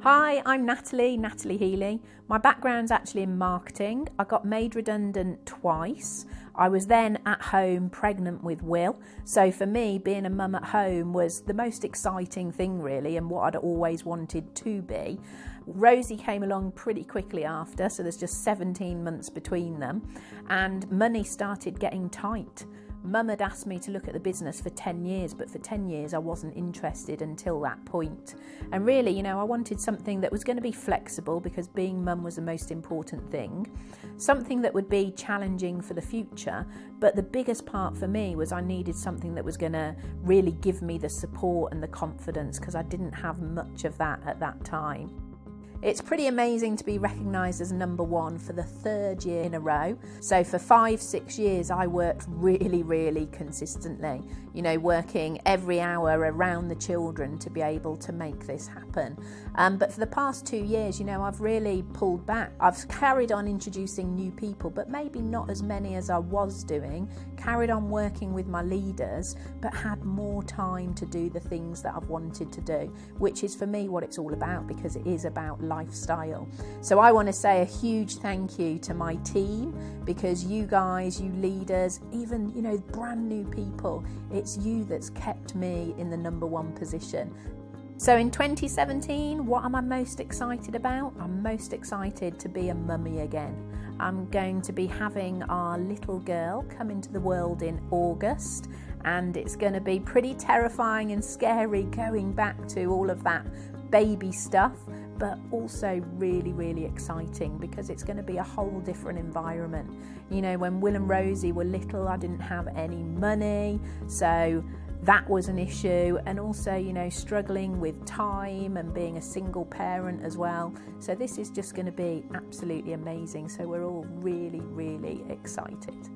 Hi, I'm Natalie Heeley. My background's actually in marketing. I got made redundant twice. I was then at home pregnant with Will. So for me, being a mum at home was the most exciting thing really, and what I'd always wanted to be. Rosie came along pretty quickly after, so there's just 17 months between them, and money started getting tight. Mum had asked me to look at the business for 10 years, but for 10 years I wasn't interested until that point. And really, I wanted something that was going to be flexible, because being mum was the most important thing. Something that would be challenging for the future, but the biggest part for me was I needed something that was going to really give me the support and the confidence, because I didn't have much of that at that time. It's pretty amazing to be recognised as #1 for the 3rd year in a row. So for 5-6 years, I worked really consistently, working every hour around the children to be able to make this happen. But for the past 2 years, I've really pulled back. I've carried on introducing new people, but maybe not as many as I was doing, carried on working with my leaders, but had more time to do the things that I've wanted to do, which is for me what it's all about, because it is about lifestyle. So I want to say a huge thank you to my team, because you guys, you leaders, even brand new people, it's you that's kept me in the #1 position. So in 2017, what am I most excited about? I'm most excited to be a mummy again. I'm going to be having our little girl come into the world in August, and it's going to be pretty terrifying and scary going back to all of that baby stuff, but also really exciting, because it's going to be a whole different environment. When Will and Rosie were little, I didn't have any money, so that was an issue, and also struggling with time and being a single parent as well. So this is just going to be absolutely amazing, so we're all really excited.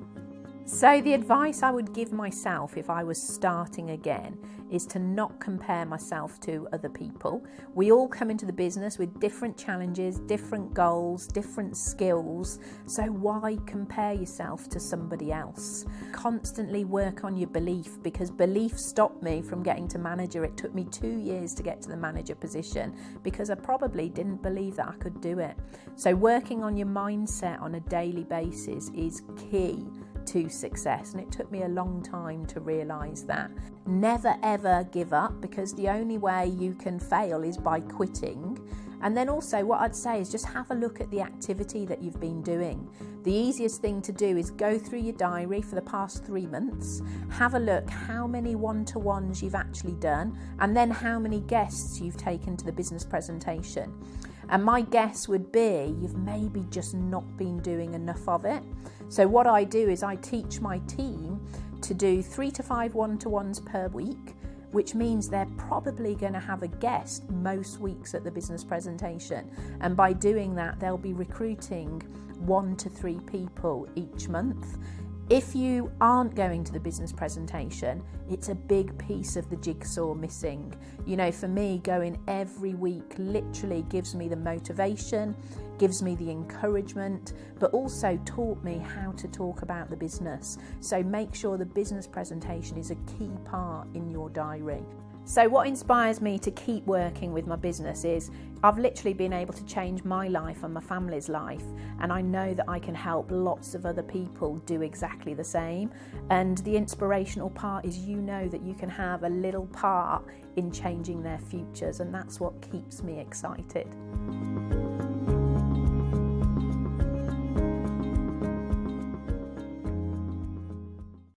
So the advice I would give myself if I was starting again is to not compare myself to other people. We all come into the business with different challenges, different goals, different skills. So why compare yourself to somebody else? Constantly work on your belief, because belief stopped me from getting to manager. It took me 2 years to get to the manager position, because I probably didn't believe that I could do it. So working on your mindset on a daily basis is key to success, and it took me a long time to realise that. Never ever give up, because the only way you can fail is by quitting. And then also what I'd say is just have a look at the activity that you've been doing. The easiest thing to do is go through your diary for the past 3 months, have a look how many one-to-ones you've actually done, and then how many guests you've taken to the business presentation. And my guess would be you've maybe just not been doing enough of it. So what I do is I teach my team to do 3 to 5 one-to-ones per week, which means they're probably going to have a guest most weeks at the business presentation. And by doing that, they'll be recruiting 1 to 3 people each month. If you aren't going to the business presentation, it's a big piece of the jigsaw missing. For me, going every week literally gives me the motivation, gives me the encouragement, but also taught me how to talk about the business. So make sure the business presentation is a key part in your diary. So what inspires me to keep working with my business is I've literally been able to change my life and my family's life, and I know that I can help lots of other people do exactly the same. And the inspirational part is that you can have a little part in changing their futures, and that's what keeps me excited.